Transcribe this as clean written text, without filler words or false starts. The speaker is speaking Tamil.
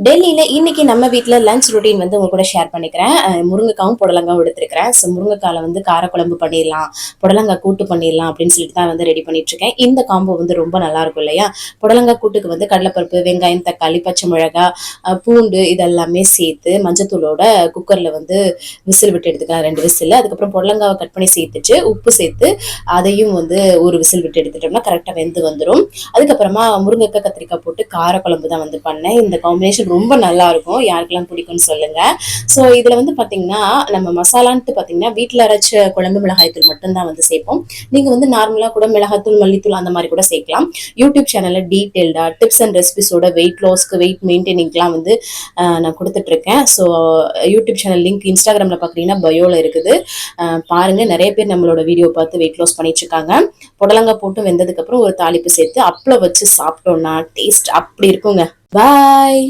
டெல்லியில இன்னைக்கு நம்ம வீட்ல லஞ்ச் ரொட்டீன் வந்து உங்க கூட ஷேர் பண்ணிக்கிறேன். முருங்கைக்காவும் புடலங்காவும் எடுத்திருக்கிறேன். ஸோ முருங்கைக்கால வந்து காரக்குழம்பு பண்ணிடலாம், புடலங்காய் கூட்டு பண்ணிடலாம் அப்படின்னு சொல்லிட்டு தான் வந்து ரெடி பண்ணிட்டு இருக்கேன். இந்த காம்போ வந்து ரொம்ப நல்லா இருக்கும் இல்லையா? புடலங்காய் கூட்டுக்கு வந்து கடலைப்பருப்பு, வெங்காயம், தக்காளி, பச்சை மிளகாய், பூண்டு இதெல்லாமே சேர்த்து மஞ்சத்தூளோட குக்கர்ல வந்து விசில் விட்டு எடுத்துக்கலாம், 2 விசில். அதுக்கப்புறம் புடலங்காவை கட் பண்ணி சேர்த்துட்டு உப்பு சேர்த்து அதையும் வந்து ஒரு விசில் விட்டு எடுத்துட்டோம்னா கரெக்டாக வெந்து வந்துடும். அதுக்கப்புறமா முருங்கைக்காய் கத்திரிக்காய் போட்டு காரக்குழம்பு தான் வந்து பண்ணேன். இந்த காம்பினேஷன் ரொம்ப நல்லா இருக்கும். யாருக்கெல்லாம் பிடிக்கும்னு சொல்லுங்க. ஸோ இதுல வந்து பாத்தீங்கன்னா நம்ம மசாலான்ட்டு பாத்தீங்கன்னா வீட்டுல அரைச்ச குழம்பு மிளகாய் தூள் மட்டும்தான் வந்து சேர்ப்போம். நீங்க வந்து நார்மலா கூட மிளகாத்தூள், மல்லித்தூள் அந்த மாதிரி கூட சேர்க்கலாம். யூடியூப் சேனல்ல டீடைல்டா டிப்ஸ் அண்ட் ரெசிபிஸோட வெயிட் லாஸ்க்கு, வெயிட் மெயின்டைனிங்லாம் வந்து நான் கொடுத்துட்டு இருக்கேன். ஸோ யூடியூப் சேனல் லிங்க் இன்ஸ்டாகிராம்ல பாக்குறீங்கன்னா பயோல இருக்குது. பாருங்க, நிறைய பேர் நம்மளோட வீடியோ பார்த்து வெயிட் லாஸ் பண்ணிட்டு இருக்காங்க. புடலங்காய் போட்டு வெந்ததுக்கு அப்புறம் ஒரு தாளிப்பு சேர்த்து அப்பளம் வச்சு சாப்பிட்டோம்னா டேஸ்ட் அப்படி இருக்குங்க. பாய்.